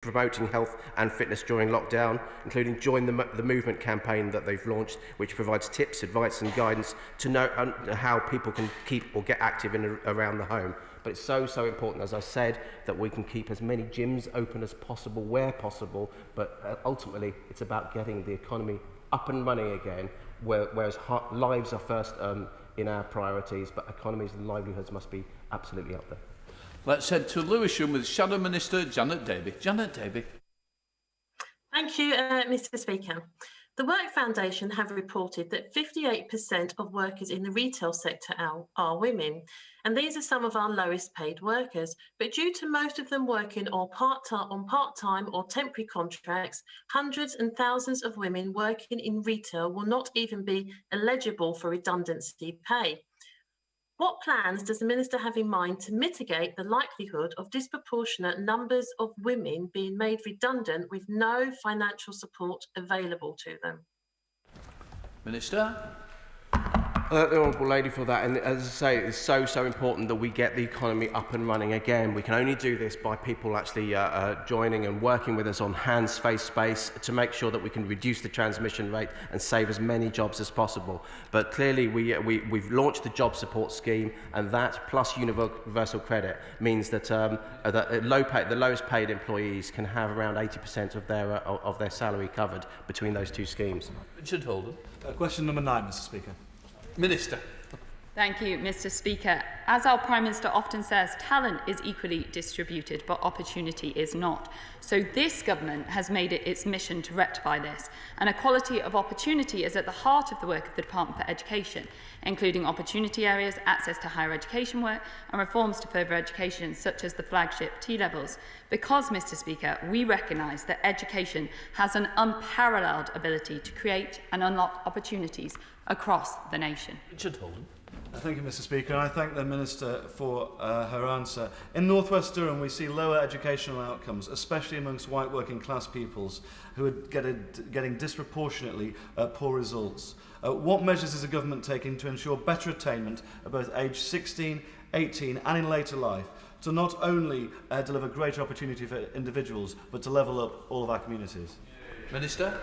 promoting health and fitness during lockdown, including Join the Movement campaign that they've launched, which provides tips, advice and guidance to know how people can keep or get active around the home. But it's so important, as I said, that we can keep as many gyms open as possible, where possible, but ultimately it's about getting the economy up and running again, whereas lives are first in our priorities, but economies and livelihoods must be absolutely up there. Let's head to Lewisham with Shadow Minister Janet Davey. Janet Davey. Thank you, Mr Speaker. The Work Foundation have reported that 58% of workers in the retail sector are women, and these are some of our lowest paid workers. But due to most of them working on part-time or temporary contracts, hundreds and thousands of women working in retail will not even be eligible for redundancy pay. What plans does the Minister have in mind to mitigate the likelihood of disproportionate numbers of women being made redundant with no financial support available to them? Minister. The Honourable Lady for that, and as I say, it's so important that we get the economy up and running again. We can only do this by people actually joining and working with us on hands, face, space to make sure that we can reduce the transmission rate and save as many jobs as possible. But clearly we've launched the job support scheme, and that plus universal credit means that, the lowest paid employees can have around 80% of their salary covered between those two schemes. Richard Holden. Question number 9, Mr Speaker. Minister. Thank you, Mr Speaker. As our Prime Minister often says, talent is equally distributed, but opportunity is not. So this government has made it its mission to rectify this, and equality of opportunity is at the heart of the work of the Department for Education, including opportunity areas, access to higher education work, and reforms to further education, such as the flagship T-levels. Because, Mr Speaker, we recognise that education has an unparalleled ability to create and unlock opportunities across the nation. Richard Holden. Thank you, Mr Speaker, and I thank the Minister for her answer. In North West Durham, we see lower educational outcomes, especially amongst white working class pupils who are getting disproportionately poor results. What measures is the government taking to ensure better attainment at both age 16, 18 and in later life, to not only deliver greater opportunity for individuals, but to level up all of our communities? Minister.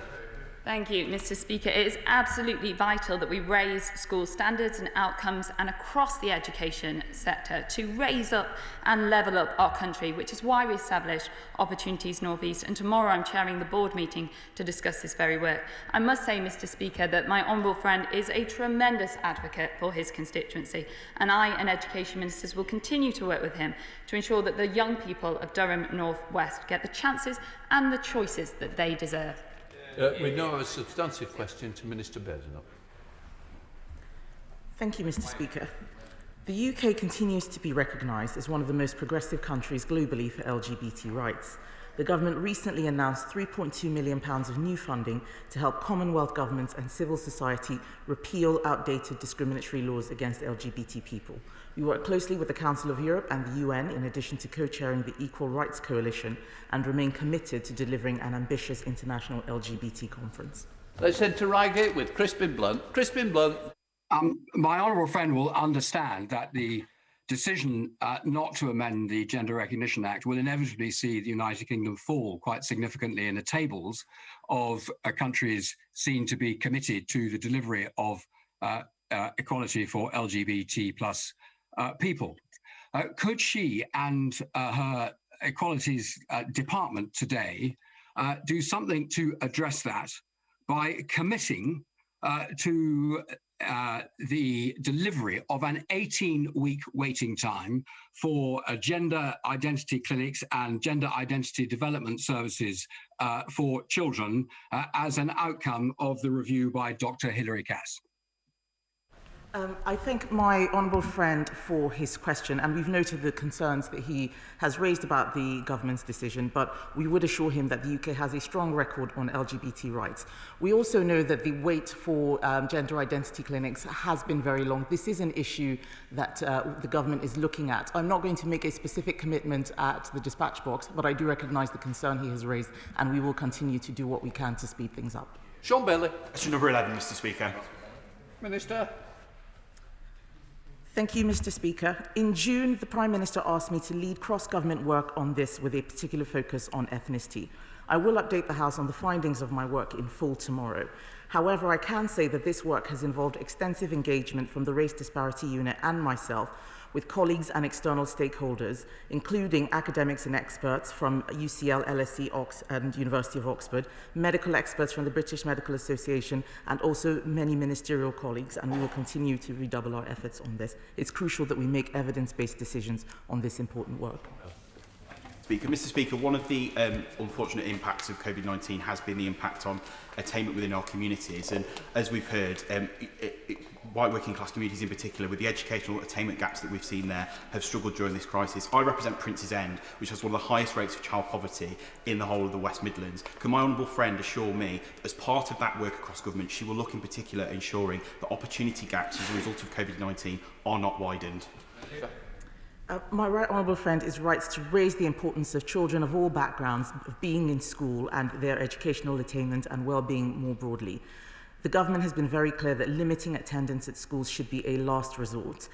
Thank you, Mr Speaker. It is absolutely vital that we raise school standards and outcomes and across the education sector to raise up and level up our country, which is why we established Opportunities North East, and tomorrow I'm chairing the board meeting to discuss this very work. I must say, Mr Speaker, that my honourable friend is a tremendous advocate for his constituency, and I and education ministers will continue to work with him to ensure that the young people of Durham North West get the chances and the choices that they deserve. We now have a substantive question to Minister Badenoch. Thank you, Mr Speaker. The UK continues to be recognised as one of the most progressive countries globally for LGBT rights. The government recently announced £3.2 million of new funding to help Commonwealth governments and civil society repeal outdated discriminatory laws against LGBT people. We work closely with the Council of Europe and the UN, in addition to co-chairing the Equal Rights Coalition, and remain committed to delivering an ambitious international LGBT conference. Let's head to Reigate with Crispin Blunt. Crispin Blunt. My honourable friend will understand that the decision not to amend the Gender Recognition Act will inevitably see the United Kingdom fall quite significantly in the tables of countries seen to be committed to the delivery of equality for LGBT plus people. Could she and her Equalities Department today do something to address that by committing to the delivery of an 18-week waiting time for gender identity clinics and gender identity development services for children as an outcome of the review by Dr. Hilary Cass? I thank my honourable friend for his question, and we've noted the concerns that he has raised about the government's decision, but we would assure him that the UK has a strong record on LGBT rights. We also know that the wait for gender identity clinics has been very long. This is an issue that the government is looking at. I'm not going to make a specific commitment at the dispatch box, but I do recognise the concern he has raised, and we will continue to do what we can to speed things up. Sean Bailey. Question number 11, Mr Speaker. Minister. Thank you, Mr. Speaker. In June, the Prime Minister asked me to lead cross-government work on this with a particular focus on ethnicity. I will update the House on the findings of my work in full tomorrow. However, I can say that this work has involved extensive engagement from the Race Disparity Unit and myself with colleagues and external stakeholders, including academics and experts from UCL, LSE, and University of Oxford, medical experts from the British Medical Association, and also many ministerial colleagues, and we will continue to redouble our efforts on this. It's crucial that we make evidence-based decisions on this important work. Mr. Speaker, one of the unfortunate impacts of COVID-19 has been the impact on attainment within our communities. And as we've heard, white working class communities in particular, with the educational attainment gaps that we've seen there, have struggled during this crisis. I represent Prince's End, which has one of the highest rates of child poverty in the whole of the West Midlands. Can my honourable friend assure me, as part of that work across government, she will look in particular at ensuring that opportunity gaps as a result of COVID-19 are not widened? My right honourable friend is right to raise the importance of children of all backgrounds of being in school and their educational attainment and well-being more broadly. The government has been very clear that limiting attendance at schools should be a last resort.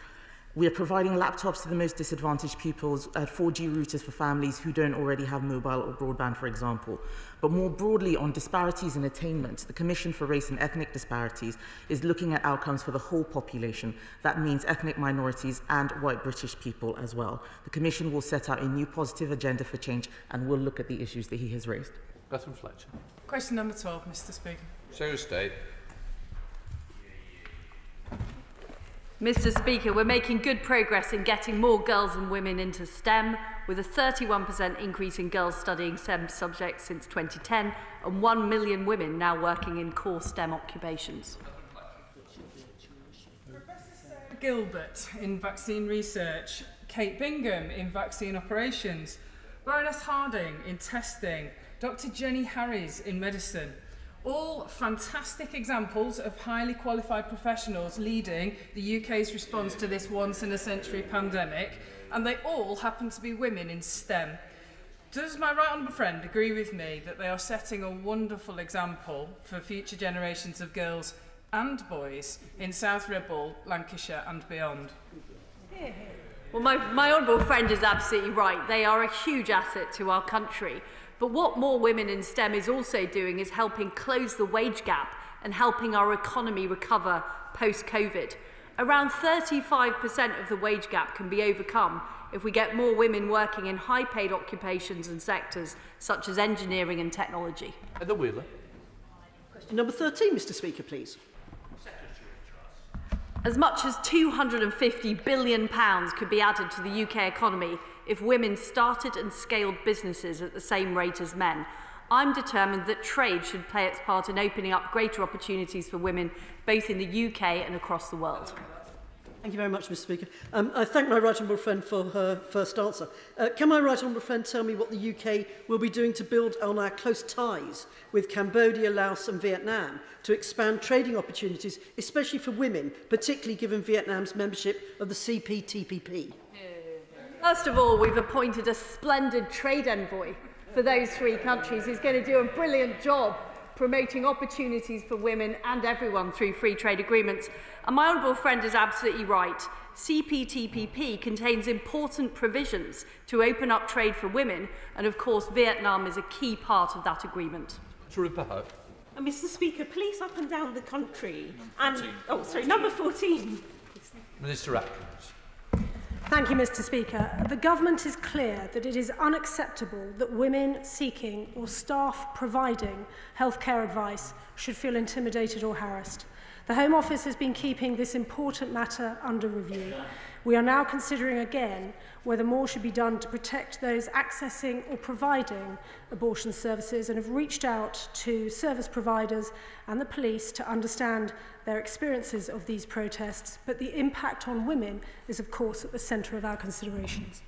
We are providing laptops to the most disadvantaged pupils, 4G routers for families who don't already have mobile or broadband, for example. But more broadly on disparities in attainment, the Commission for Race and Ethnic Disparities is looking at outcomes for the whole population. That means ethnic minorities and white British people as well. The Commission will set out a new positive agenda for change and will look at the issues that he has raised. Bethan Fletcher. Question number 12, Mr. Speaker. Secretary of State. Mr. Speaker, we're making good progress in getting more girls and women into STEM, with a 31% increase in girls studying STEM subjects since 2010 and 1 million women now working in core STEM occupations. Professor Sarah Gilbert in vaccine research, Kate Bingham in vaccine operations, Baroness Harding in testing, Dr. Jenny Harries in medicine. All fantastic examples of highly qualified professionals leading the UK's response to this once-in-a-century pandemic, and they all happen to be women in STEM. Does my right honourable friend agree with me that they are setting a wonderful example for future generations of girls and boys in South Ribble, Lancashire and beyond? Well, my honourable friend is absolutely right. They are a huge asset to our country. But what more women in STEM is also doing is helping close the wage gap and helping our economy recover post-COVID. Around 35% of the wage gap can be overcome if we get more women working in high-paid occupations and sectors such as engineering and technology. Heather Wheeler. Question number 13, Mr. Speaker, please. As much as £250 billion could be added to the UK economy if women started and scaled businesses at the same rate as men. I'm determined that trade should play its part in opening up greater opportunities for women, both in the UK and across the world. Thank you very much, Mr. Speaker. I thank my right honourable friend for her first answer. Can my right honourable friend tell me what the UK will be doing to build on our close ties with Cambodia, Laos and Vietnam to expand trading opportunities, especially for women, particularly given Vietnam's membership of the CPTPP? First of all, we've appointed a splendid trade envoy for those three countries who's going to do a brilliant job promoting opportunities for women and everyone through free trade agreements. And my honourable friend is absolutely right. CPTPP contains important provisions to open up trade for women, and of course Vietnam is a key part of that agreement. Mr. Speaker, police up and down the country and number 14. Minister Atkins. Thank you, Mr. Speaker. The government is clear that it is unacceptable that women seeking or staff providing healthcare advice should feel intimidated or harassed. The Home Office has been keeping this important matter under review. We are now considering again whether more should be done to protect those accessing or providing abortion services, and have reached out to service providers and the police to understand their experiences of these protests, but the impact on women is of course at the centre of our considerations.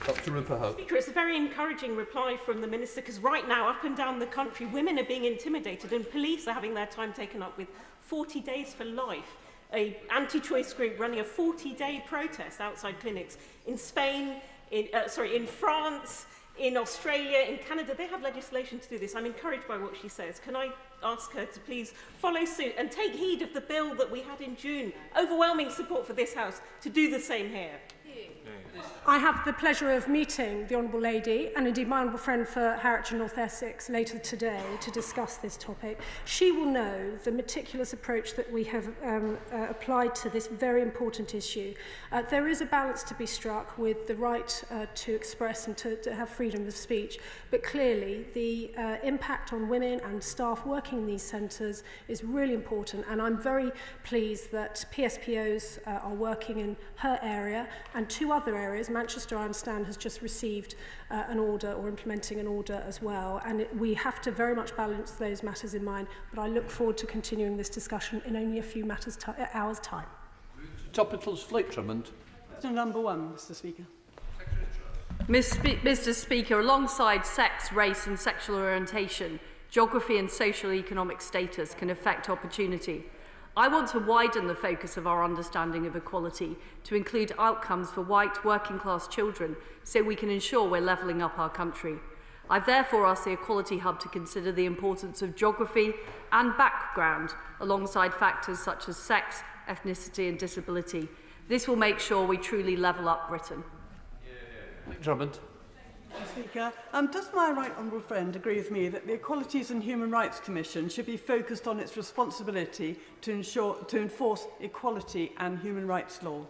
Dr. Speaker, it's a very encouraging reply from the Minister, because right now up and down the country women are being intimidated and police are having their time taken up with 40 Days for Life, an anti-choice group running a 40-day protest outside clinics in Spain, in France, In Australia, in Canada, they have legislation to do this. I'm encouraged by what she says. Can I ask her to please follow suit and take heed of the bill that we had in June? Overwhelming support for this House to do the same here. I have the pleasure of meeting the Honourable Lady and indeed my Honourable friend for Harwich and North Essex later today to discuss this topic. She will know the meticulous approach that we have applied to this very important issue. There is a balance to be struck with the right to express and to have freedom of speech, but clearly the impact on women and staff working in these centres is really important, and I'm very pleased that PSPOs are working in her area and two other areas. Manchester, I understand, has just received an order or implementing an order as well, and we have to very much balance those matters in mind, but I look forward to continuing this discussion in only a few hours' time. Topicals Fleet Drummond. Question number 1, Mr. Speaker. Mr. Speaker, alongside sex, race and sexual orientation, geography and socio-economic status can affect opportunity. I want to widen the focus of our understanding of equality to include outcomes for white working-class children so we can ensure we're levelling up our country. I've therefore asked the Equality Hub to consider the importance of geography and background alongside factors such as sex, ethnicity and disability. This will make sure we truly level up Britain. Drummond. Speaker, does my right honourable friend agree with me that the Equalities and Human Rights Commission should be focused on its responsibility to enforce equality and human rights law?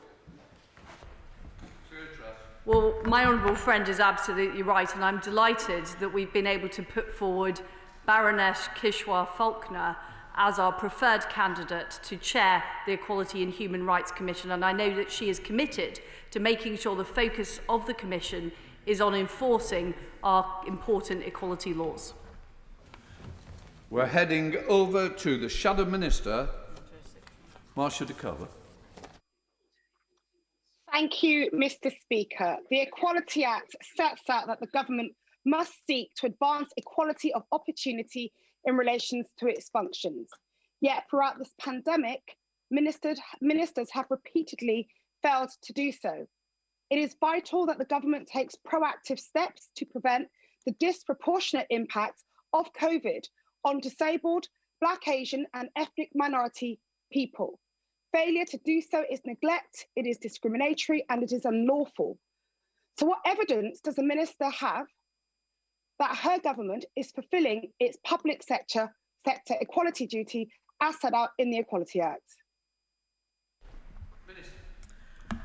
Well, my honourable friend is absolutely right, and I'm delighted that we've been able to put forward Baroness Kishwar Faulkner as our preferred candidate to chair the Equality and Human Rights Commission, and I know that she is committed to making sure the focus of the Commission is on enforcing our important equality laws. We're heading over to the Shadow Minister, Marcia de Cover. Thank you, Mr. Speaker. The Equality Act sets out that the government must seek to advance equality of opportunity in relation to its functions. Yet throughout this pandemic, ministers have repeatedly failed to do so. It is vital that the government takes proactive steps to prevent the disproportionate impact of COVID on disabled, Black, Asian and ethnic minority people. Failure to do so is neglect, it is discriminatory and it is unlawful. So what evidence does the minister have that her government is fulfilling its public sector equality duty as set out in the Equality Act?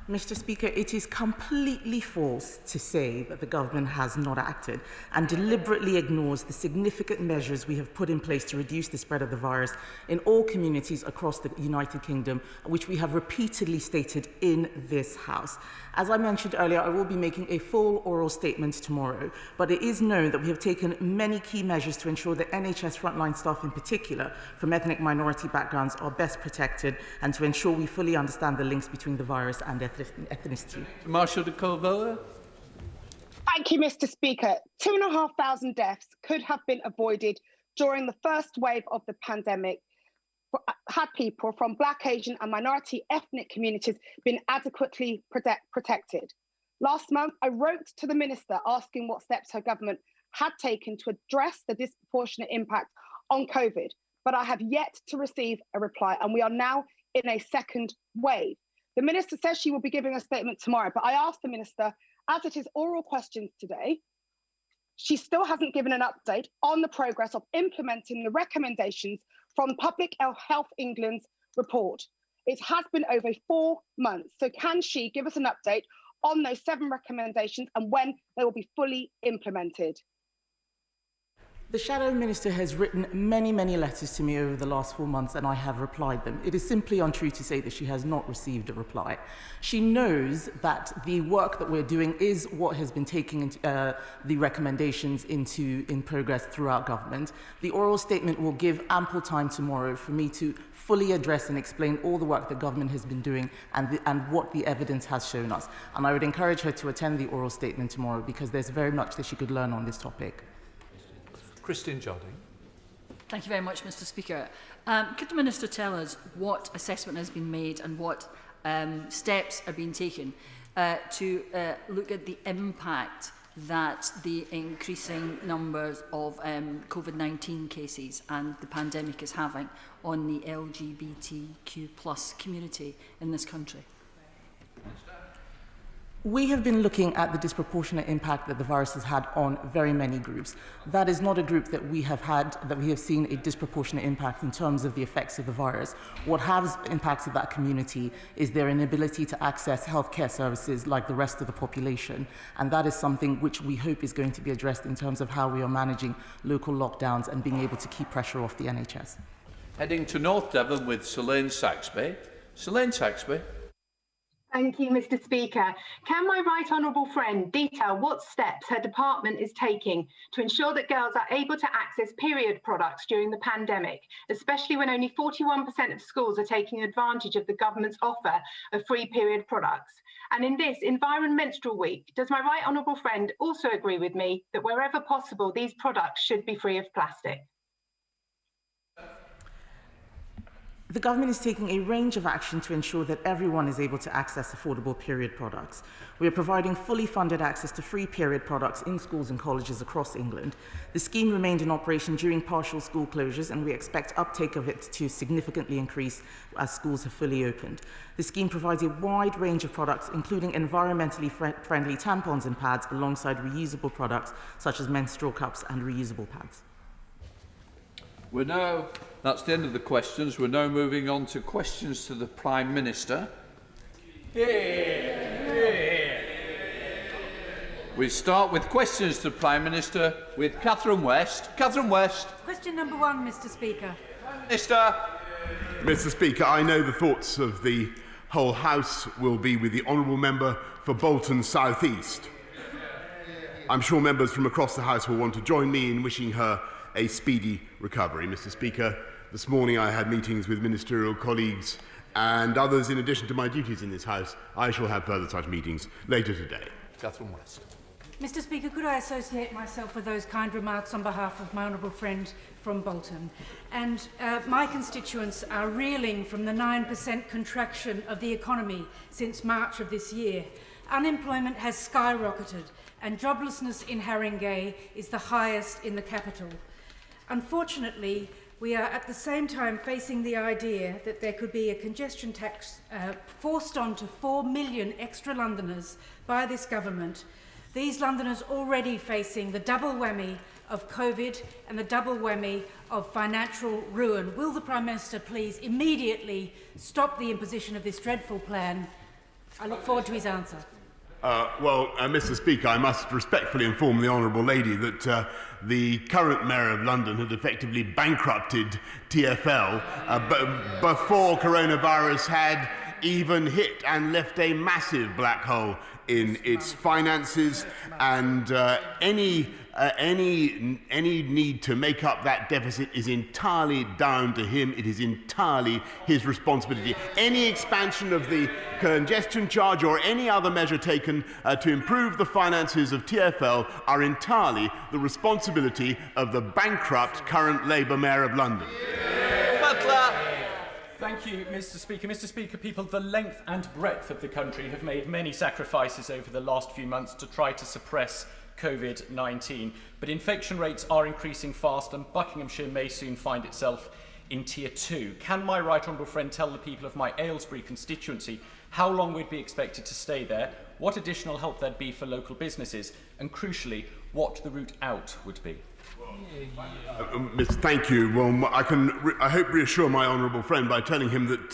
Mr. Speaker, it is completely false to say that the government has not acted and deliberately ignores the significant measures we have put in place to reduce the spread of the virus in all communities across the United Kingdom, which we have repeatedly stated in this House. As I mentioned earlier, I will be making a full oral statement tomorrow, but it is known that we have taken many key measures to ensure that NHS frontline staff in particular from ethnic minority backgrounds are best protected and to ensure we fully understand the links between the virus and ethnicity. Marcia de Cover. Thank you, Mr. Speaker. 2,500 deaths could have been avoided during the first wave of the pandemic had people from Black, Asian and minority ethnic communities been adequately protected. Last month, I wrote to the Minister asking what steps her government had taken to address the disproportionate impact on COVID, but I have yet to receive a reply, and we are now in a second wave. The Minister says she will be giving a statement tomorrow, but I asked the Minister, as it is oral questions today, she still hasn't given an update on the progress of implementing the recommendations from Public Health England's report. It has been over 4 months, so can she give us an update on those 7 recommendations and when they will be fully implemented? The Shadow Minister has written many letters to me over the last 4 months and I have replied them. It is simply untrue to say that she has not received a reply. She knows that the work that we're doing is what has been taking the recommendations in progress throughout government. The oral statement will give ample time tomorrow for me to fully address and explain all the work that government has been doing and what the evidence has shown us. And I would encourage her to attend the oral statement tomorrow because there's very much that she could learn on this topic. Christine Jardine. Thank you very much, Mr. Speaker. Could the Minister tell us what assessment has been made and what steps are being taken to look at the impact that the increasing numbers of COVID-19 cases and the pandemic is having on the LGBTQ+ community in this country? We have been looking at the disproportionate impact that the virus has had on very many groups. That is not a group that we have seen a disproportionate impact in terms of the effects of the virus. What has impacted that community is their inability to access healthcare services like the rest of the population. And that is something which we hope is going to be addressed in terms of how we are managing local lockdowns and being able to keep pressure off the NHS. Heading to North Devon with Selene Saxby. Selene Saxby. Thank you, Mr. Speaker. Can my right honourable friend detail what steps her department is taking to ensure that girls are able to access period products during the pandemic, especially when only 41% of schools are taking advantage of the government's offer of free period products? And in this Environmental Week, does my right honourable friend also agree with me that wherever possible, these products should be free of plastic? The government is taking a range of action to ensure that everyone is able to access affordable period products. We are providing fully funded access to free period products in schools and colleges across England. The scheme remained in operation during partial school closures, and we expect uptake of it to significantly increase as schools have fully opened. The scheme provides a wide range of products, including environmentally friendly tampons and pads, alongside reusable products such as menstrual cups and reusable pads. That's the end of the questions. We're now moving on to questions to the Prime Minister. We start with questions to the Prime Minister with Catherine West. Catherine West. Question number 1, Mr. Speaker. Minister. Mr. Speaker, I know the thoughts of the whole House will be with the honourable member for Bolton South East. I'm sure members from across the House will want to join me in wishing her a speedy recovery. Mr. Speaker, this morning I had meetings with ministerial colleagues and others in addition to my duties in this House. I shall have further such meetings later today. Catherine West. Mr. Speaker, could I associate myself with those kind remarks on behalf of my honourable friend from Bolton? And my constituents are reeling from the 9% contraction of the economy since March of this year. Unemployment has skyrocketed and joblessness in Haringey is the highest in the capital. Unfortunately, we are at the same time facing the idea that there could be a congestion tax forced onto 4 million extra Londoners by this government. These Londoners already facing the double whammy of COVID and the double whammy of financial ruin. Will the Prime Minister please immediately stop the imposition of this dreadful plan? I look forward to his answer. Mr. Speaker, I must respectfully inform the Honourable Lady that the current Mayor of London had effectively bankrupted TfL before coronavirus had even hit and left a massive black hole in its finances, and any need to make up that deficit is entirely down to him. It is entirely his responsibility. Any expansion of the congestion charge or any other measure taken to improve the finances of TfL are entirely the responsibility of the bankrupt current Labour Mayor of London. Butler. Thank you, Mr. Speaker. Mr. Speaker, people of the length and breadth of the country have made many sacrifices over the last few months to try to suppress COVID-19. But infection rates are increasing fast and Buckinghamshire may soon find itself in Tier 2. Can my right honourable friend tell the people of my Aylesbury constituency how long we'd be expected to stay there, what additional help there'd be for local businesses, and crucially, what the route out would be? Thank you. Well, I hope reassure my honourable friend by telling him that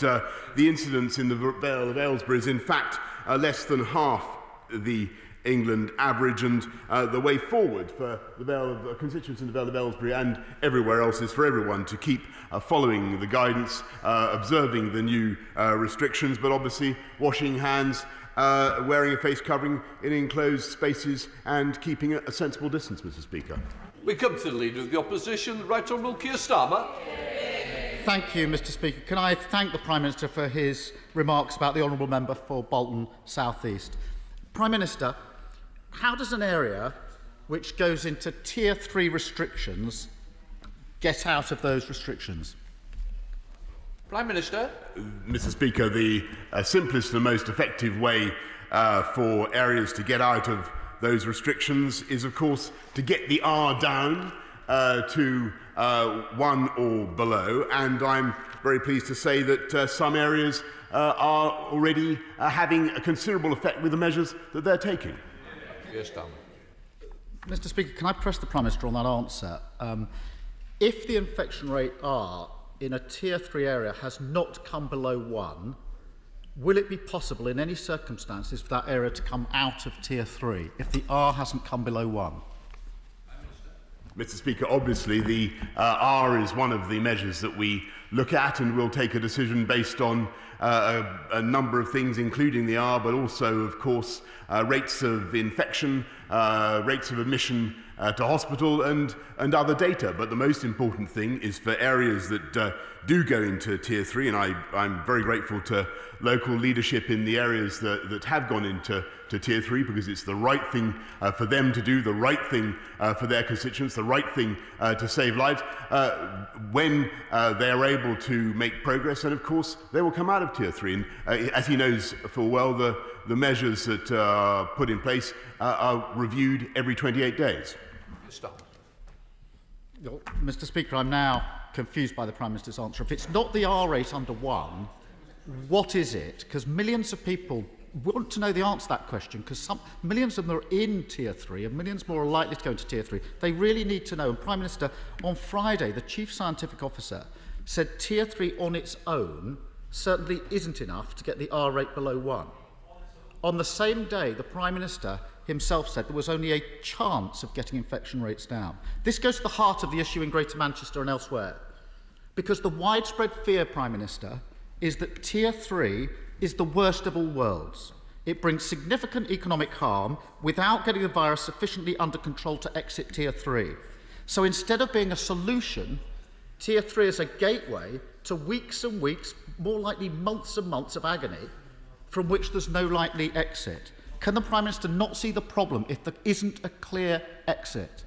the incidence in the Vale of Aylesbury is in fact less than half the England average, and the way forward for the constituents in the Vale of Aylesbury and everywhere else is for everyone to keep following the guidance, observing the new restrictions, but obviously washing hands, wearing a face covering in enclosed spaces and keeping a sensible distance, Mr. Speaker. We come to the Leader of the Opposition, Right Honourable Keir Starmer. Thank you, Mr. Speaker. Can I thank the Prime Minister for his remarks about the Honourable Member for Bolton South East. Prime Minister, how does an area which goes into Tier 3 restrictions get out of those restrictions? Prime Minister. Mr. Speaker, the simplest and most effective way for areas to get out of those restrictions is, of course, to get the R down to 1 or below, and I'm very pleased to say that some areas are already having a considerable effect with the measures that they're taking. Yes, Starmer. Mr. Speaker, can I press the Prime Minister on that answer? If the infection rate R in a Tier 3 area has not come below 1, will it be possible in any circumstances for that area to come out of Tier 3 if the R hasn't come below 1? Mr. Speaker, obviously the R is one of the measures that we look at, and we'll take a decision based on a number of things, including the R, but also, of course, rates of infection, rates of admission to hospital, and other data. But the most important thing is for areas that do go into Tier 3, and I'm very grateful to local leadership in the areas that have gone into Tier 3, because it's the right thing for them to do, the right thing for their constituents, the right thing to save lives. When they are able to make progress, and of course they will come out of Tier 3. And as he knows full well, the measures that are put in place are reviewed every 28 days. Stop. Mr. Speaker, I'm now confused by the Prime Minister's answer. If it's not the R rate under 1, what is it? Because millions of people want to know the answer to that question, because millions of them are in Tier 3 and millions more are likely to go into Tier 3. They really need to know. And Prime Minister, on Friday, the Chief Scientific Officer said Tier 3 on its own certainly isn't enough to get the R rate below 1. On the same day, the Prime Minister himself said there was only a chance of getting infection rates down. This goes to the heart of the issue in Greater Manchester and elsewhere, because the widespread fear, Prime Minister, is that Tier 3 is the worst of all worlds. It brings significant economic harm without getting the virus sufficiently under control to exit Tier 3. So instead of being a solution, Tier 3 is a gateway to weeks and weeks, more likely months and months of agony, from which there's no likely exit. Can the Prime Minister not see the problem if there isn't a clear exit?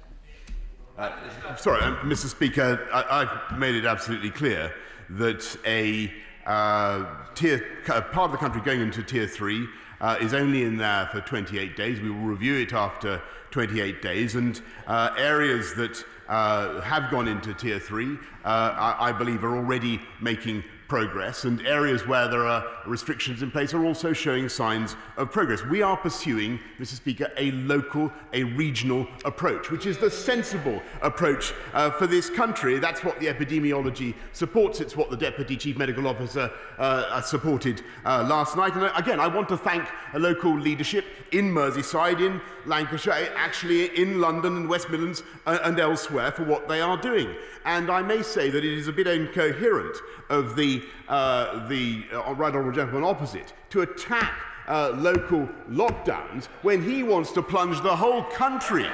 Sorry, Mr. Speaker, I've made it absolutely clear that a part of the country going into Tier 3 is only in there for 28 days. We will review it after 28 days, and areas that have gone into Tier 3, I believe, are already making progress, and areas where there are restrictions in place are also showing signs of progress. We are pursuing, Mr. Speaker, a local, a regional approach, which is the sensible approach for this country. That's what the epidemiology supports. It's what the Deputy Chief Medical Officer supported last night. And again, I want to thank a local leadership in Merseyside, in Lancashire, actually in London and West Midlands and elsewhere for what they are doing. And I may say that it is a bit incoherent of the right honourable gentleman opposite to attack local lockdowns when he wants to plunge the whole country,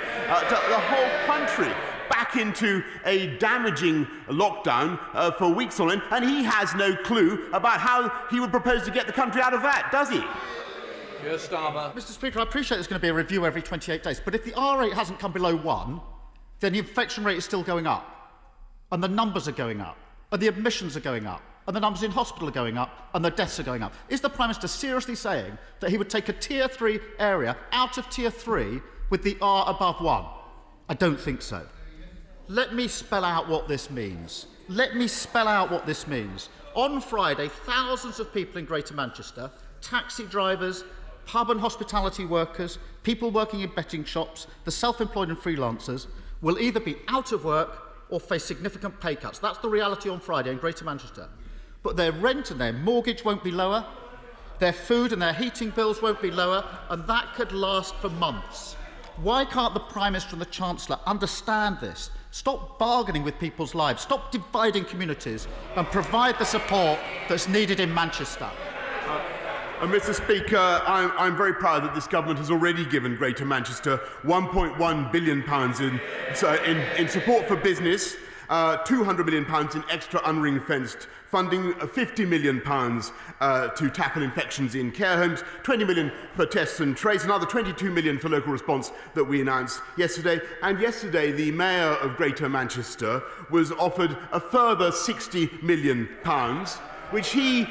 back into a damaging lockdown for weeks on end, and he has no clue about how he would propose to get the country out of that, does he? Yes, Starmer. Mr. Speaker, I appreciate there's going to be a review every 28 days, but if the R rate hasn't come below 1, then the infection rate is still going up, and the numbers are going up, and the admissions are going up, and the numbers in hospital are going up, and the deaths are going up. Is the Prime Minister seriously saying that he would take a Tier 3 area out of Tier 3 with the R above 1? I don't think so. Let me spell out what this means. On Friday, thousands of people in Greater Manchester, taxi drivers, pub and hospitality workers, people working in betting shops, the self-employed and freelancers, will either be out of work or face significant pay cuts. That's the reality on Friday in Greater Manchester. But their rent and their mortgage won't be lower, their food and their heating bills won't be lower, and that could last for months. Why can't the Prime Minister and the Chancellor understand this? Stop bargaining with people's lives, stop dividing communities, and provide the support that's needed in Manchester. Mr. Speaker, I'm very proud that this government has already given Greater Manchester £1.1 billion in support for business, £200 million in extra unring-fenced funding, £50 million to tackle infections in care homes, £20 million for tests and trace, another £22 million for local response that we announced yesterday. And yesterday, the Mayor of Greater Manchester was offered a further £60 million, which he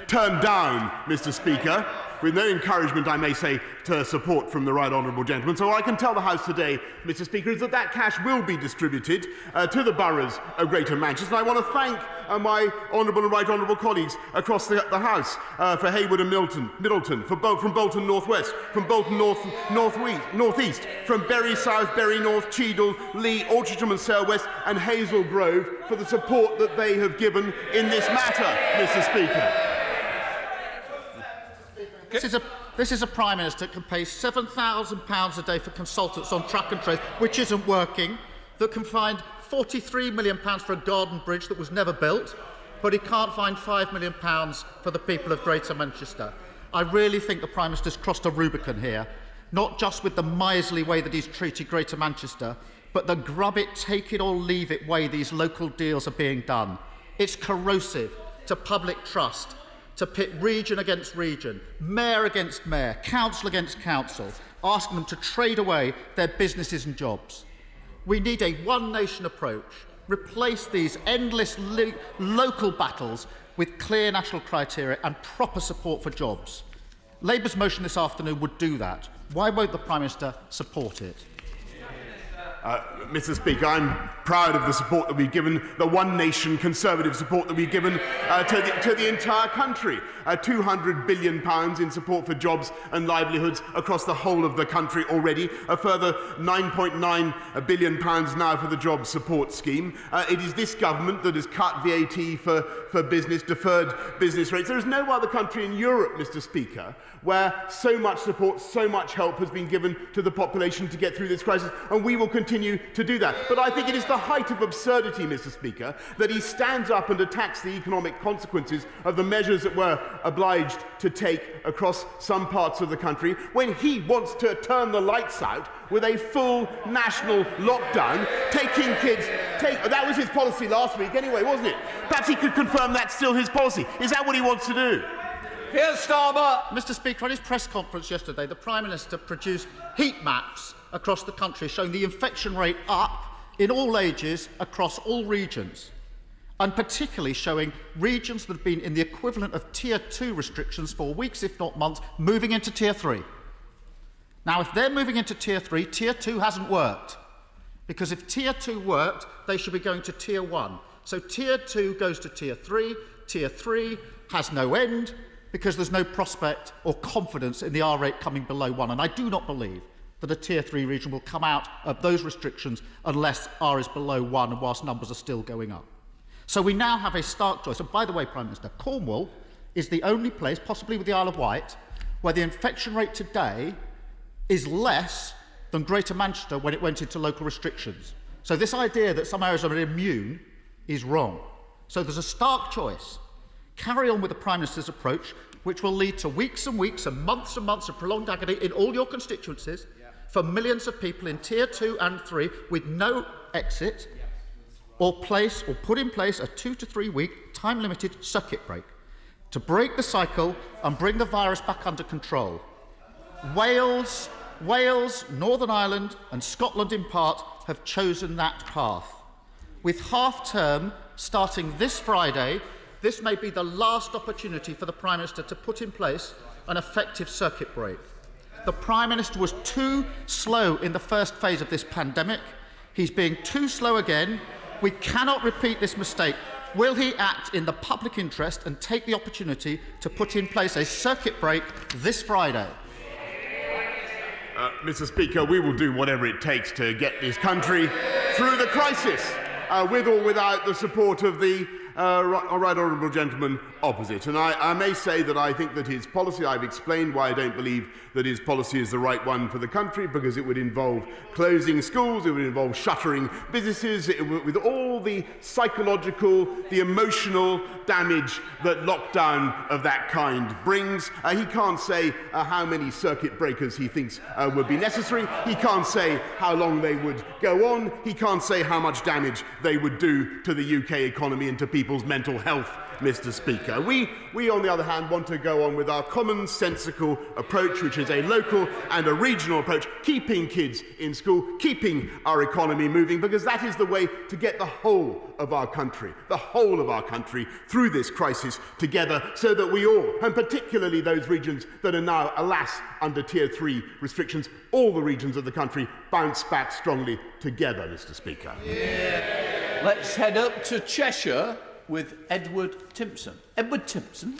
turned down, Mr. Speaker. with no encouragement, I may say, to support from the right honourable gentleman. So I can tell the House today, Mr Speaker, is that that cash will be distributed to the boroughs of Greater Manchester. And I want to thank my honourable and right honourable colleagues across the House for Hayward and Middleton, from Bolton North West, from Bolton North East, from Bury South, Bury North, Cheadle, Lee, Altrincham and Sale West and Hazel Grove for the support that they have given in this matter, Mr Speaker. This is a Prime Minister that can pay £7,000 a day for consultants on track and trace, which isn't working, that can find £43 million for a garden bridge that was never built, but he can't find £5 million for the people of Greater Manchester. I really think the Prime Minister's crossed a Rubicon here, not just with the miserly way that he's treated Greater Manchester, but the grub it, take it or leave it way these local deals are being done. It's corrosive to public trust, to pit region against region, mayor against mayor, council against council, asking them to trade away their businesses and jobs. We need a one-nation approach. Replace these endless local battles with clear national criteria and proper support for jobs. Labour's motion this afternoon would do that. Why won't the Prime Minister support it? Mr Speaker, I'm proud of the support that we've given, the one nation Conservative support that we've given to the entire country. £200 billion in support for jobs and livelihoods across the whole of the country already. A further £9.9 billion now for the Job Support Scheme. It is this government that has cut VAT for business, deferred business rates. There is no other country in Europe, Mr Speaker, where so much support, so much help has been given to the population to get through this crisis, and we will continue to do that. But I think it is the height of absurdity, Mr Speaker, that he stands up and attacks the economic consequences of the measures that we're obliged to take across some parts of the country when he wants to turn the lights out with a full national lockdown, taking kids... that was his policy last week anyway, wasn't it? Perhaps he could confirm that's still his policy. Is that what he wants to do? Keir Starmer. Mr Speaker, at his press conference yesterday, the Prime Minister produced heat maps across the country showing the infection rate up in all ages across all regions, and particularly showing regions that have been in the equivalent of Tier 2 restrictions for weeks, if not months, moving into Tier 3. Now, if they're moving into Tier 3, Tier 2 hasn't worked. Because if Tier 2 worked, they should be going to Tier 1. So Tier 2 goes to Tier 3. Tier 3 has no end because there's no prospect or confidence in the R rate coming below 1. And I do not believe that a Tier 3 region will come out of those restrictions unless R is below 1 and whilst numbers are still going up. So we now have a stark choice. And by the way, Prime Minister, Cornwall is the only place, possibly with the Isle of Wight, where the infection rate today is less than Greater Manchester when it went into local restrictions. So this idea that some areas are immune is wrong. So there's a stark choice. Carry on with the Prime Minister's approach, which will lead to weeks and weeks and months of prolonged agony in all your constituencies for millions of people in Tier 2 and 3 with no exit, or put in place a 2 to 3 week time-limited circuit break to break the cycle and bring the virus back under control. Wales, Northern Ireland and Scotland in part have chosen that path. With half-term starting this Friday, this may be the last opportunity for the Prime Minister to put in place an effective circuit break. The Prime Minister was too slow in the first phase of this pandemic. He's being too slow again. We cannot repeat this mistake. Will he act in the public interest and take the opportunity to put in place a circuit break this Friday? Mr Speaker, we will do whatever it takes to get this country through the crisis, with or without the support of the right honourable gentleman opposite. And I may say that I think that his policy, I've explained why I don't believe that his policy is the right one for the country, because it would involve closing schools, it would involve shuttering businesses, with all the psychological, the emotional damage that lockdown of that kind brings. He can't say how many circuit breakers he thinks would be necessary. He can't say how long they would go on. He can't say how much damage they would do to the UK economy and to people people's mental health, Mr. Speaker. We, on the other hand, want to go on with our commonsensical approach, which is a local and a regional approach, keeping kids in school, keeping our economy moving, because that is the way to get the whole of our country through this crisis together, so that we all, and particularly those regions that are now, alas, under Tier 3 restrictions, all the regions of the country bounce back strongly together, Mr. Speaker. Yeah. Let's head up to Cheshire with Edward Timpson. Edward Timpson.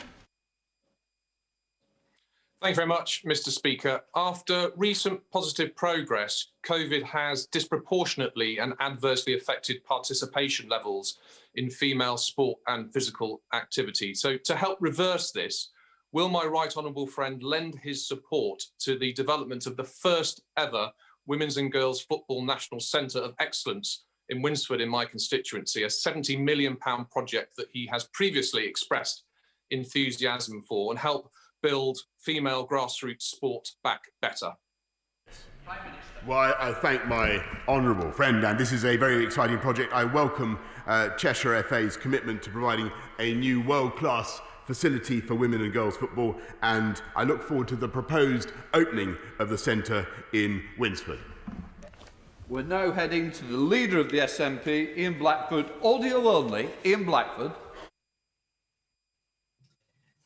Thank you very much, Mr. Speaker. After recent positive progress, COVID has disproportionately and adversely affected participation levels in female sport and physical activity. So to help reverse this, will my right honourable friend lend his support to the development of the first ever Women's and Girls Football National Centre of Excellence in Winsford in my constituency, a £70 million project that he has previously expressed enthusiasm for, and help build female grassroots sport back better? Well, I thank my honourable friend, and this is a very exciting project. I welcome Cheshire FA's commitment to providing a new world-class facility for women and girls football, and I look forward to the proposed opening of the centre in Winsford. We're now heading to the leader of the SNP, Ian Blackford, audio only. Ian Blackford.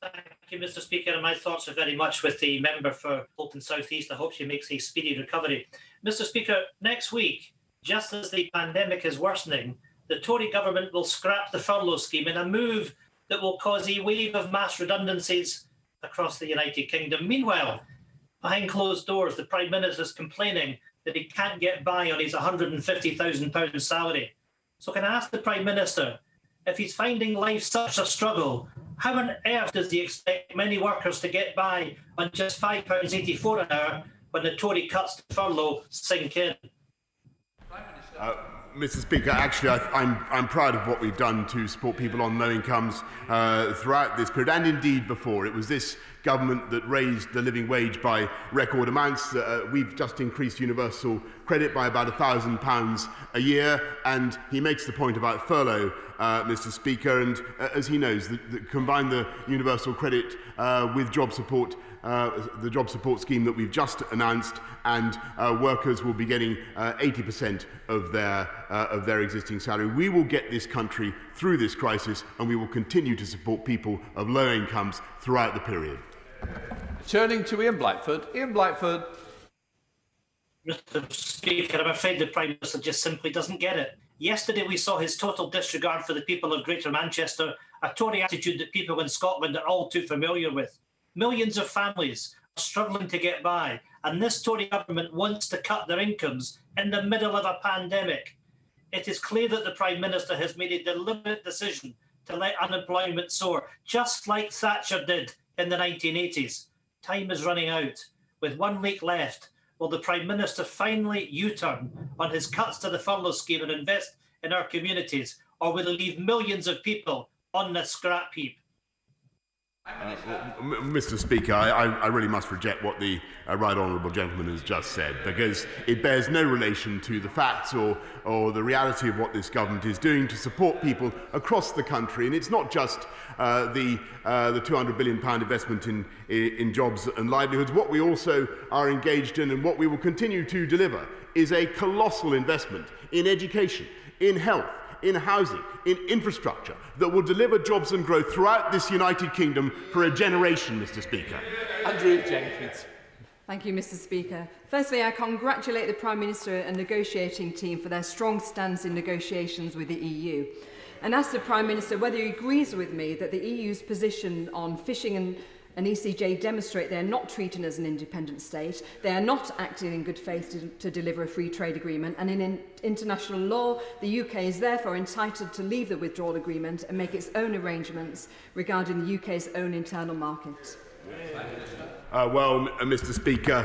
Thank you, Mr. Speaker, and my thoughts are very much with the member for Bolton South East. I hope she makes a speedy recovery. Mr. Speaker, next week, just as the pandemic is worsening, the Tory government will scrap the furlough scheme in a move that will cause a wave of mass redundancies across the United Kingdom. Meanwhile, behind closed doors, the Prime Minister is complaining that he can't get by on his £150,000 salary. So can I ask the Prime Minister, if he's finding life such a struggle, how on earth does he expect many workers to get by on just £5.84 an hour when the Tory cuts to furlough sink in? Mr. Speaker, actually, I'm proud of what we've done to support people on low incomes throughout this period, and indeed before. It was this government that raised the living wage by record amounts. We've just increased universal credit by about £1,000 a year, and he makes the point about furlough, Mr. Speaker, and as he knows, combine the universal credit with job support, the job support scheme that we've just announced, and workers will be getting 80% of their existing salary. We will get this country through this crisis, and we will continue to support people of low incomes throughout the period. Turning to Ian Blackford. Ian Blackford. Mr. Speaker, I'm afraid the Prime Minister just simply doesn't get it. Yesterday we saw his total disregard for the people of Greater Manchester, a Tory attitude that people in Scotland are all too familiar with. Millions of families are struggling to get by, and this Tory government wants to cut their incomes in the middle of a pandemic. It is clear that the Prime Minister has made a deliberate decision to let unemployment soar, just like Thatcher did in the 1980s. Time is running out. With 1 week left, will the Prime Minister finally U-turn on his cuts to the furlough scheme and invest in our communities, or will he leave millions of people on the scrap heap? Mr. Speaker, I really must reject what the right honourable gentleman has just said, because it bears no relation to the facts or the reality of what this government is doing to support people across the country. And it's not just the £200 billion investment in jobs and livelihoods. What we also are engaged in, and what we will continue to deliver, is a colossal investment in education, in health, in housing, in infrastructure, that will deliver jobs and growth throughout this United Kingdom for a generation, Mr. Speaker. Andrew Jenkins. Thank you, Mr. Speaker. Firstly, I congratulate the Prime Minister and negotiating team for their strong stance in negotiations with the EU, and ask the Prime Minister whether he agrees with me that the EU's position on fishing and ECJ demonstrate they are not treating as an independent state, they are not acting in good faith to deliver a free trade agreement, and in international law, the UK is therefore entitled to leave the withdrawal agreement and make its own arrangements regarding the UK's own internal market. Mr. Speaker,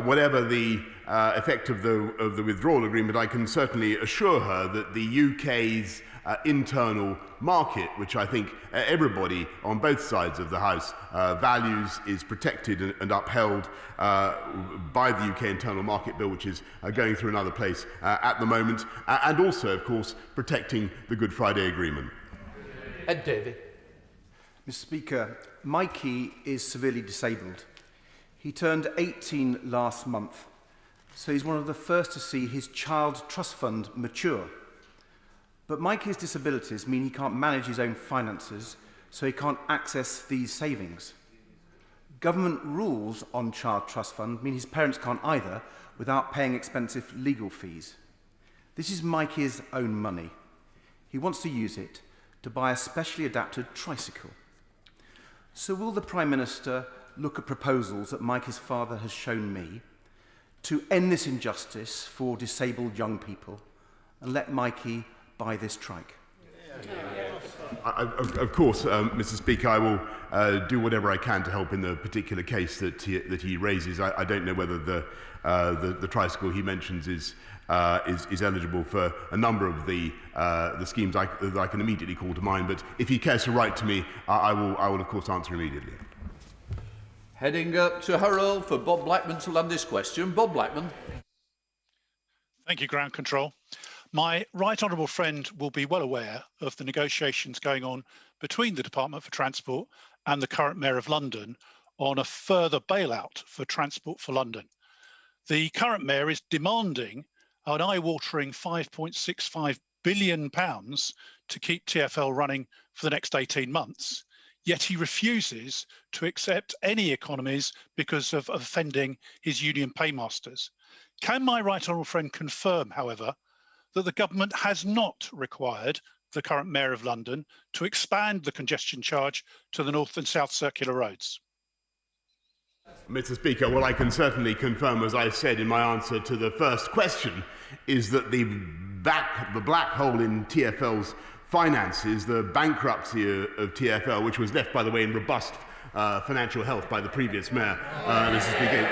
whatever the effect of the withdrawal agreement, I can certainly assure her that the UK's internal market, which I think everybody on both sides of the House values, is protected and upheld by the UK Internal Market Bill, which is going through another place at the moment, and also, of course, protecting the Good Friday Agreement. Ed Davey. Mr. Speaker, Mikey is severely disabled. He turned 18 last month, so he's one of the first to see his child trust fund mature. But Mikey's disabilities mean he can't manage his own finances, so he can't access these savings. Government rules on child trust fund mean his parents can't either, without paying expensive legal fees. This is Mikey's own money. He wants to use it to buy a specially adapted tricycle. So will the Prime Minister look at proposals that Mikey's father has shown me to end this injustice for disabled young people and let Mikey buy this trike? Of course, Mr. Speaker, I will do whatever I can to help in the particular case that he raises. I don't know whether the tricycle he mentions is eligible for a number of the schemes that I can immediately call to mind. But if he cares to write to me, I will of course answer immediately. Heading up to Harrow for Bob Blackman to land this question. Bob Blackman. Thank you, Ground Control. My right honourable friend will be well aware of the negotiations going on between the Department for Transport and the current Mayor of London on a further bailout for Transport for London. The current Mayor is demanding an eye-watering £5.65 billion to keep TfL running for the next 18 months, yet he refuses to accept any economies because of offending his union paymasters. Can my right honourable friend confirm, however, that the government has not required the current Mayor of London to expand the congestion charge to the North and South Circular roads? Mr. Speaker, well, I can certainly confirm, as I said in my answer to the first question, is that the black hole in TfL's finances, the bankruptcy of TfL, which was left, by the way, in robust financial health by the previous mayor, Mr. Speaker,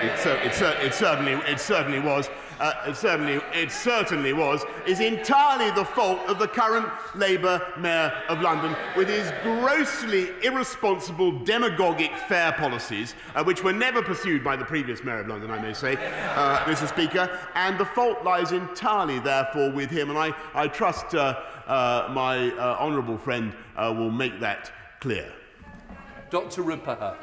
it certainly was, is entirely the fault of the current Labour Mayor of London, with his grossly irresponsible demagogic fare policies, which were never pursued by the previous Mayor of London, I may say, Mr. Speaker, and the fault lies entirely, therefore, with him, and I trust my honourable friend will make that clear. Dr. Rupert.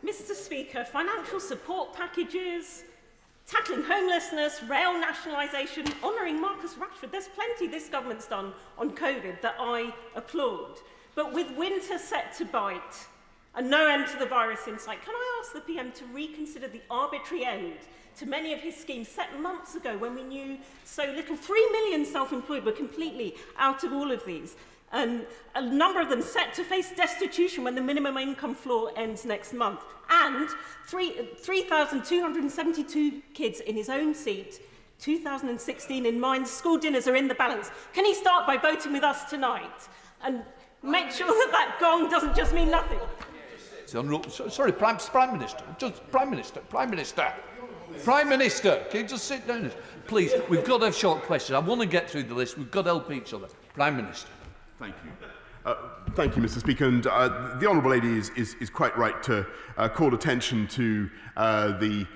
Mr. Speaker, financial support packages, tackling homelessness, rail nationalisation, honouring Marcus Rashford. There's plenty this government's done on COVID that I applaud. But with winter set to bite and no end to the virus in sight, can I ask the PM to reconsider the arbitrary end to many of his schemes set months ago when we knew so little? 3 million self-employed were completely out of all of these. A number of them set to face destitution when the minimum income floor ends next month. And 3,272 kids in his own seat, 2016 in mind, school dinners are in the balance. Can he start by voting with us tonight and make sure that that gong doesn't just mean nothing? Sorry, Prime Minister, Prime Minister, can you just sit down? Please, we've got to have short questions. I want to get through the list. We've got to help each other. Prime Minister. Thank you. Thank you, Mr. Speaker. And the Honourable Lady is quite right to call attention to the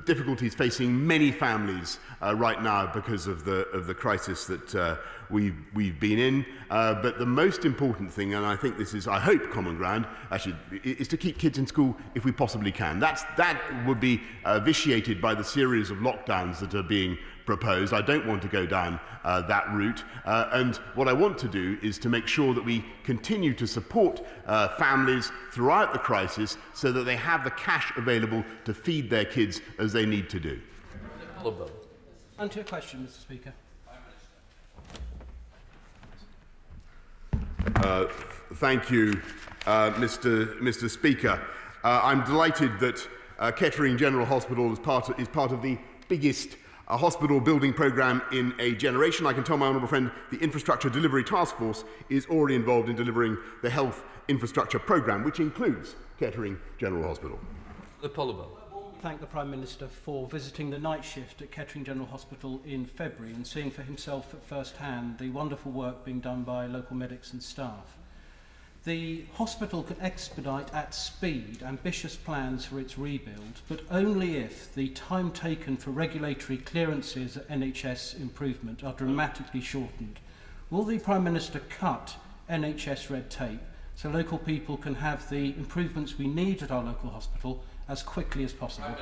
difficulties facing many families right now because of the crisis that we've been in. But the most important thing, and I think this is, I hope, common ground, actually, is to keep kids in school if we possibly can. That would be vitiated by the series of lockdowns that are being proposed. I don't want to go down that route. And what I want to do is to make sure that we continue to support families throughout the crisis so that they have the cash available to feed their kids as they need to do. And to a question, Mr. Speaker. Thank you, Mr. Speaker. I'm delighted that Kettering General Hospital is part of the biggest hospital building programme in a generation. I can tell my honourable friend the Infrastructure Delivery Task Force is already involved in delivering the health infrastructure programme, which includes Kettering General Hospital. The Polymer. Thank the Prime Minister for visiting the night shift at Kettering General Hospital in February and seeing for himself at first hand the wonderful work being done by local medics and staff. The hospital can expedite at speed ambitious plans for its rebuild, but only if the time taken for regulatory clearances at NHS improvement are dramatically shortened. Will the Prime Minister cut NHS red tape so local people can have the improvements we need at our local hospital as quickly as possible?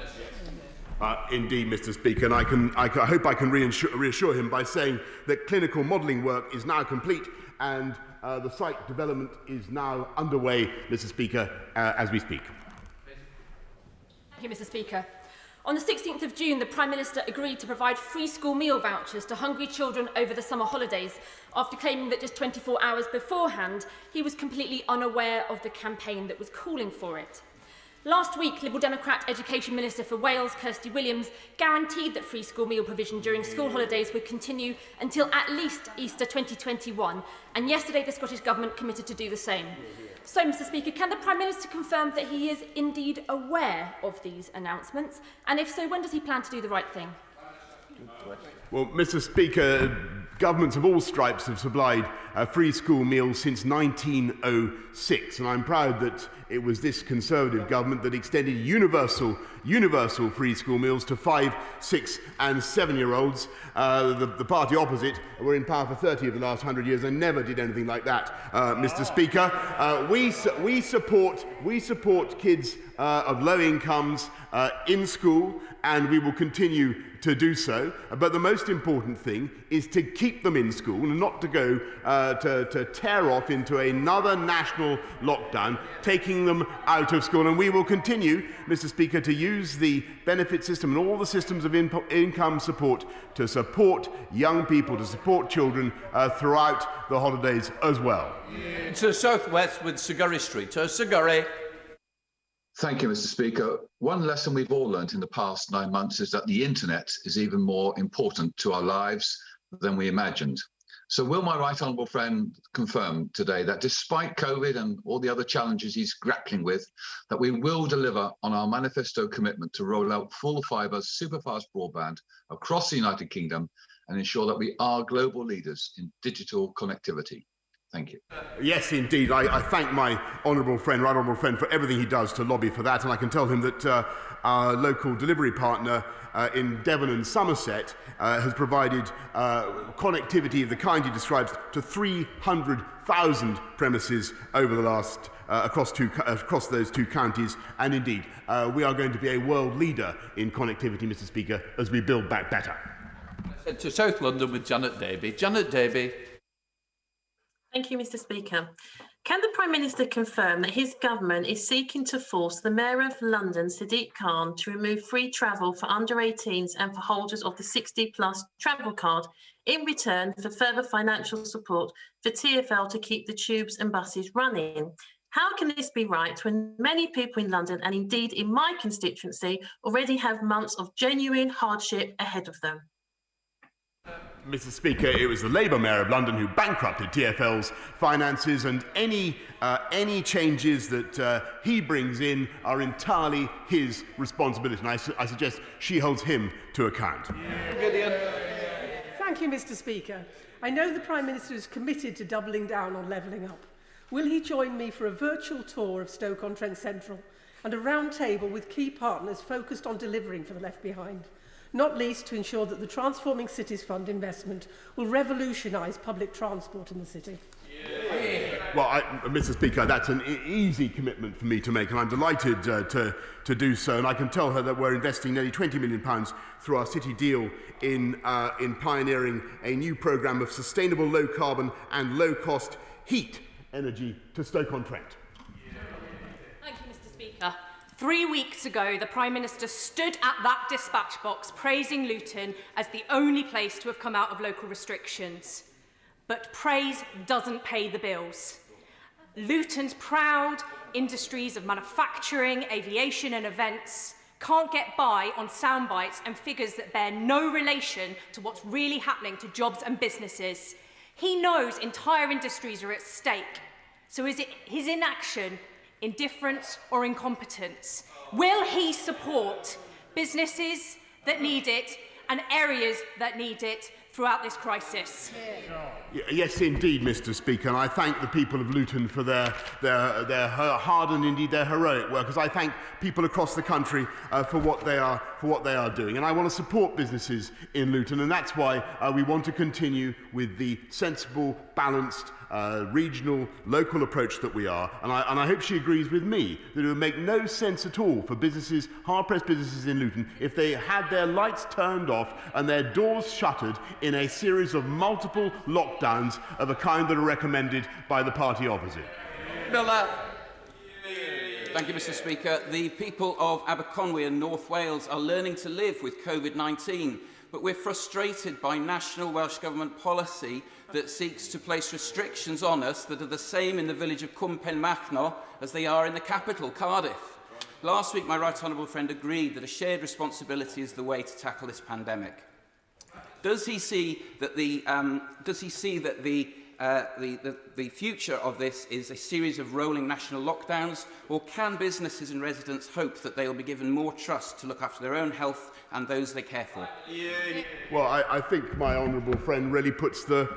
Indeed, Mr. Speaker, and I hope I can reassure him by saying that clinical modelling work is now complete and the site development is now underway, Mr. Speaker, as we speak. Thank you, Mr. Speaker. On the 16th of June, the Prime Minister agreed to provide free school meal vouchers to hungry children over the summer holidays, after claiming that just 24 hours beforehand, he was completely unaware of the campaign that was calling for it. Last week, Liberal Democrat Education Minister for Wales, Kirsty Williams, guaranteed that free school meal provision during school holidays would continue until at least Easter 2021, and yesterday the Scottish Government committed to do the same. So, Mr. Speaker, can the Prime Minister confirm that he is indeed aware of these announcements? And if so, when does he plan to do the right thing? Well, Mr. Speaker, governments of all stripes have supplied free school meals since 1906, and I'm proud that it was this Conservative government that extended universal free school meals to 5-, 6- and 7-year-olds. The party opposite were in power for 30 of the last 100 years and never did anything like that, Mr. Speaker. We support kids of low incomes in school, and we will continue to do so. But the most important thing is to keep them in school and not to go to tear off into another national lockdown, taking them out of school. And we will continue, Mr. Speaker, to use the benefit system and all the systems of income support to support young people, to support children throughout the holidays as well. To South West with Sigurry Street. Sigurry. Thank you, Mr. Speaker. One lesson we've all learned in the past 9 months is that the internet is even more important to our lives than we imagined. So will my right honourable friend confirm today that despite COVID and all the other challenges he's grappling with, that we will deliver on our manifesto commitment to roll out full fibre superfast broadband across the United Kingdom and ensure that we are global leaders in digital connectivity? Thank you. Yes, indeed. I thank my right honourable friend, for everything he does to lobby for that, and I can tell him that our local delivery partner in Devon and Somerset has provided connectivity of the kind he describes to 300,000 premises over the last across those two counties, and indeed we are going to be a world leader in connectivity, Mr. Speaker, as we build back better. To South London with Janet Davey. Janet Davey. Thank you, Mr. Speaker. Can the Prime Minister confirm that his government is seeking to force the Mayor of London, Sadiq Khan, to remove free travel for under 18s and for holders of the 60-plus travel card in return for further financial support for TfL to keep the tubes and buses running? How can this be right when many people in London, and indeed in my constituency, already have months of genuine hardship ahead of them? Mr. Speaker, it was the Labour Mayor of London who bankrupted TfL's finances, and any changes that he brings in are entirely his responsibility, and I suggest she holds him to account. Thank you, Mr. Speaker. I know the Prime Minister is committed to doubling down on levelling up. Will he join me for a virtual tour of Stoke-on-Trent Central and a round table with key partners focused on delivering for the left behind? Not least to ensure that the Transforming Cities Fund investment will revolutionise public transport in the city. Well, Mr. Speaker, that's an easy commitment for me to make, and I'm delighted to do so. And I can tell her that we're investing nearly £20 million through our city deal in pioneering a new programme of sustainable, low-carbon and low-cost heat energy to Stoke-on-Trent. Thank you, Mr. Speaker. 3 weeks ago, the Prime Minister stood at that dispatch box praising Luton as the only place to have come out of local restrictions. But praise doesn't pay the bills. Luton's proud industries of manufacturing, aviation and events can't get by on sound bites and figures that bear no relation to what's really happening to jobs and businesses. He knows entire industries are at stake. So is it his inaction, indifference or incompetence? Will he support businesses that need it and areas that need it throughout this crisis? Yes, indeed, Mr. Speaker, and I thank the people of Luton for their hard and indeed their heroic work, as I thank people across the country for what they are doing. And I want to support businesses in Luton, and that's why we want to continue with the sensible, balanced, regional, local approach that we are. And I hope she agrees with me that it would make no sense at all for businesses, hard-pressed businesses in Luton, if they had their lights turned off and their doors shuttered in a series of multiple lockdowns of a kind that are recommended by the party opposite. Miller. Thank you, Mr. Speaker. The people of Aberconwy and North Wales are learning to live with COVID-19, but we're frustrated by national Welsh Government policy that seeks to place restrictions on us that are the same in the village of Cwm Penmachno as they are in the capital, Cardiff. Last week, my right honourable friend agreed that a shared responsibility is the way to tackle this pandemic. Does he see that the future of this is a series of rolling national lockdowns, or can businesses and residents hope that they will be given more trust to look after their own health and those they care for? Well, I think my honourable friend really puts the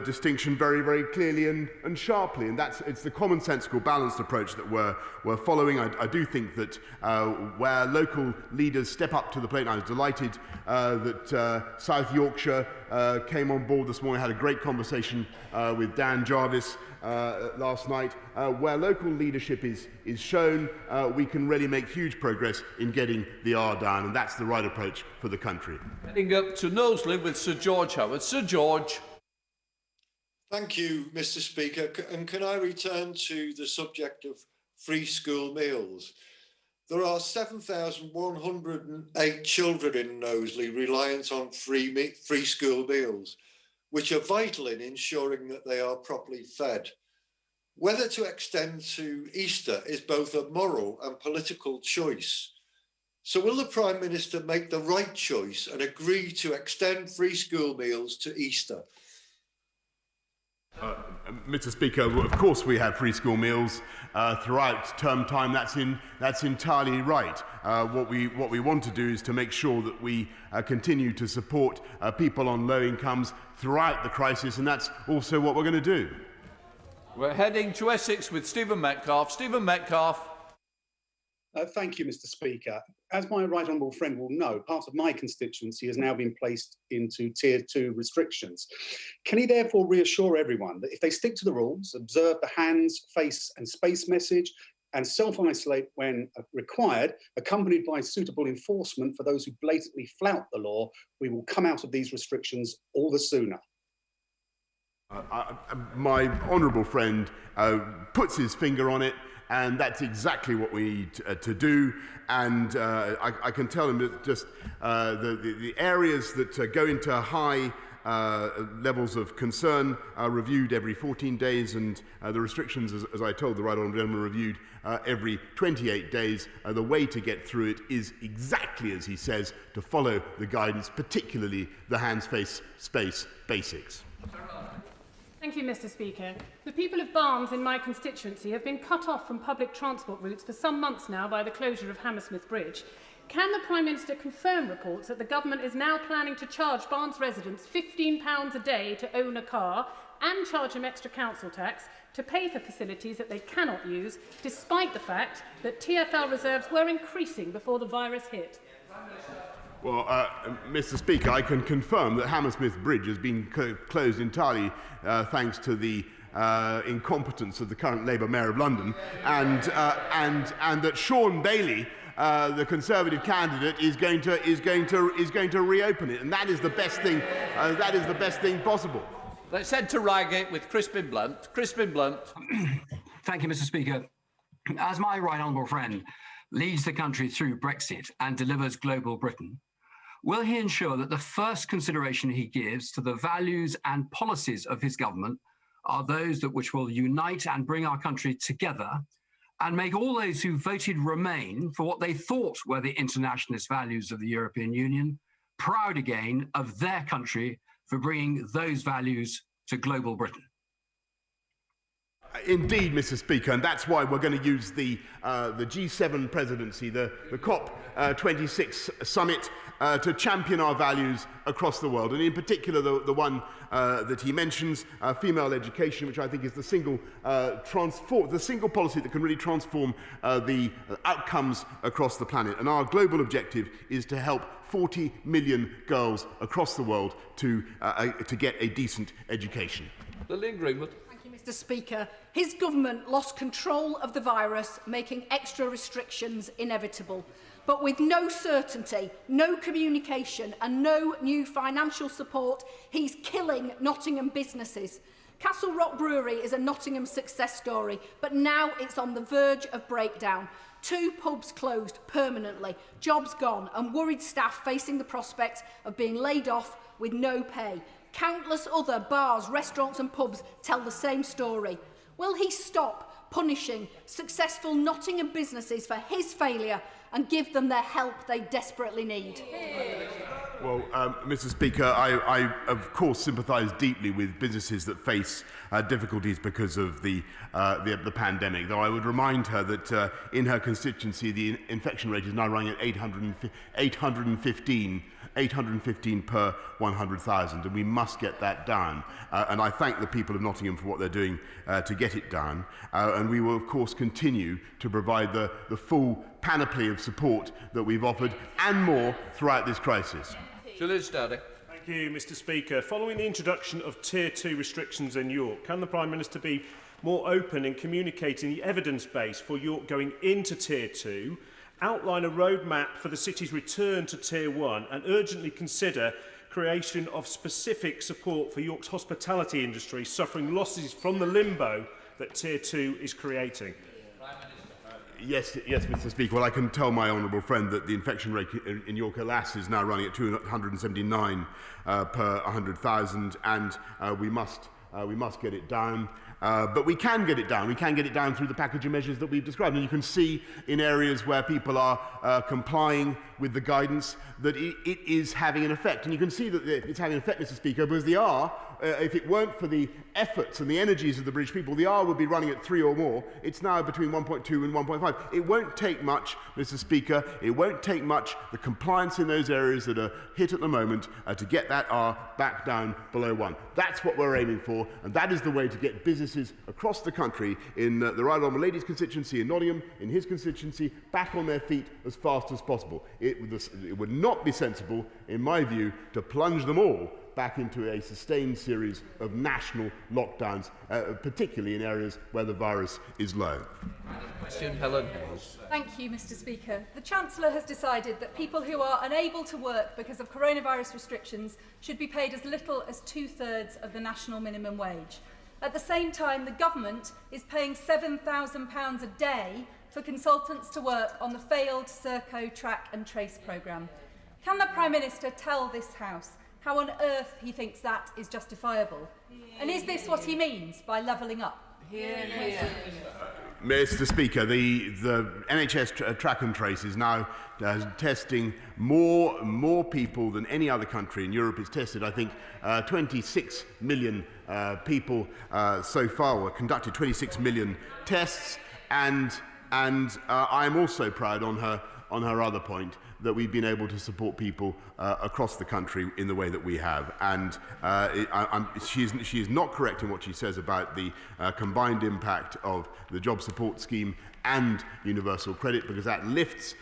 distinction very, very clearly and sharply, and it's the commonsensical, balanced approach that we're following. I do think that where local leaders step up to the plate, and I was delighted that South Yorkshire came on board this morning, had a great conversation with Dan Jarvis last night. Where local leadership is shown, we can really make huge progress in getting the R down, and that's the right approach for the country. Heading up to Knowsley with Sir George Howard. Sir George. Thank you, Mr. Speaker. And can I return to the subject of free school meals? There are 7,108 children in Knowsley reliant on free school meals, which are vital in ensuring that they are properly fed. Whether to extend to Easter is both a moral and political choice. So will the Prime Minister make the right choice and agree to extend free school meals to Easter? Mr. Speaker, of course we have free school meals throughout term time. That's entirely right. What we want to do is to make sure that we continue to support people on low incomes throughout the crisis, and that's also what we're going to do. We're heading to Essex with Stephen Metcalfe. Stephen Metcalfe. Thank you, Mr. Speaker. As my right honourable friend will know, part of my constituency has now been placed into Tier 2 restrictions. Can he therefore reassure everyone that if they stick to the rules, observe the hands, face and space message, and self-isolate when required, accompanied by suitable enforcement for those who blatantly flout the law, we will come out of these restrictions all the sooner? My honourable friend puts his finger on it, and that's exactly what we need to do. And I can tell him that just the areas that go into high levels of concern are reviewed every 14 days, and the restrictions, as I told the right honourable gentleman, are reviewed every 28 days. The way to get through it is exactly as he says, to follow the guidance, particularly the hands, face, space basics. Thank you, Mr. Speaker. The people of Barnes in my constituency have been cut off from public transport routes for some months now by the closure of Hammersmith Bridge. Can the Prime Minister confirm reports that the government is now planning to charge Barnes residents £15 a day to own a car and charge them extra council tax to pay for facilities that they cannot use, despite the fact that TfL reserves were increasing before the virus hit? Well, Mr. Speaker, I can confirm that Hammersmith Bridge has been closed entirely thanks to the incompetence of the current Labour Mayor of London, and that Sean Bailey, the Conservative candidate, is going to reopen it, and that is the best thing. That is the best thing possible. Let's head to Reigate with Crispin Blunt. Crispin Blunt. Thank you, Mr. Speaker. As my right honourable friend leads the country through Brexit and delivers global Britain, will he ensure that the first consideration he gives to the values and policies of his government are those that which will unite and bring our country together and make all those who voted Remain for what they thought were the internationalist values of the European Union proud again of their country for bringing those values to global Britain? Indeed, Mr. Speaker, and that's why we're going to use the G7 presidency, the COP26 summit, to champion our values across the world, and in particular the one that he mentions, female education, which I think is the single policy that can really transform the outcomes across the planet. And our global objective is to help 40 million girls across the world to get a decent education. Lillian Greenwood. Mr. Speaker, his government lost control of the virus, making extra restrictions inevitable. But with no certainty, no communication and no new financial support, he's killing Nottingham businesses. Castle Rock Brewery is a Nottingham success story, but now it's on the verge of breakdown. 2 pubs closed permanently, jobs gone, and worried staff facing the prospect of being laid off with no pay. Countless other bars, restaurants and pubs tell the same story. Will he stop punishing successful Nottingham businesses for his failure and give them the help they desperately need? Well, Mr. Speaker, I of course sympathise deeply with businesses that face difficulties because of the pandemic, though I would remind her that in her constituency the infection rate is now running at 815 per 100,000, and we must get that down. And I thank the people of Nottingham for what they're doing to get it down. And we will, of course, continue to provide the full panoply of support that we've offered and more throughout this crisis. Julian Stoudy. Thank you, Mr. Speaker. Following the introduction of Tier 2 restrictions in York, can the Prime Minister be more open in communicating the evidence base for York going into Tier 2, outline a roadmap for the city's return to Tier 1 and urgently consider creation of specific support for York's hospitality industry suffering losses from the limbo that Tier 2 is creating? Yes, Mr. Speaker. Well, I can tell my honourable friend that the infection rate in York, alas, is now running at 279 per 100,000, and we must get it down. But we can get it down. We can get it down through the package of measures that we've described. And you can see in areas where people are complying with the guidance that it is having an effect. And you can see that it's having an effect, Mr. Speaker, because the R, if it weren't for the efforts and the energies of the British people, the R would be running at 3 or more. It's now between 1.2 and 1.5. It won't take much, Mr. Speaker. It won't take much, the compliance in those areas that are hit at the moment, to get that R back down below 1. That's what we're aiming for, and that is the way to get businesses across the country, in the Right Honourable Lady's constituency in Nottingham, in his constituency, back on their feet as fast as possible. It would not be sensible, in my view, to plunge them all back into a sustained series of national lockdowns, particularly in areas where the virus is low. Question, Helen Hayes. Thank you, Mr. Speaker. The Chancellor has decided that people who are unable to work because of coronavirus restrictions should be paid as little as 2/3 of the national minimum wage. At the same time, the government is paying £7,000 a day for consultants to work on the failed Serco Track and Trace programme. Can the Prime Minister tell this House how on earth he thinks that is justifiable? And is this what he means by levelling up? Mr. Speaker, the NHS Track and Trace is now testing more people than any other country in Europe. It's tested, I think, 26 million people so far, or conducted 26 million tests, and I'm also proud on her other point that we've been able to support people across the country in the way that we have. And she is not correct in what she says about the combined impact of the job support scheme and universal credit, because that lifts,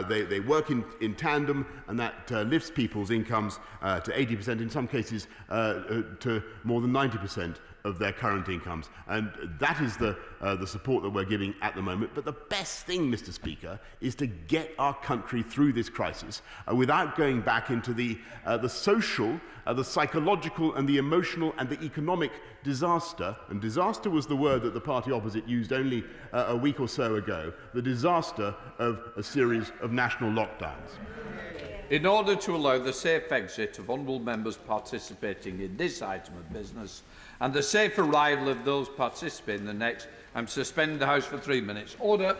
they work in tandem, and that lifts people's incomes to 80%, in some cases to more than 90% of their current incomes. And that is the support that we're giving at the moment. But the best thing, Mr. Speaker, is to get our country through this crisis without going back into the social, the psychological and the emotional and the economic disaster. And disaster was the word that the party opposite used only a week or so ago. The disaster of a series of national lockdowns. In order to allow the safe exit of honourable members participating in this item of business and the safe arrival of those participating in the next, I'm suspending the House for 3 minutes. Order.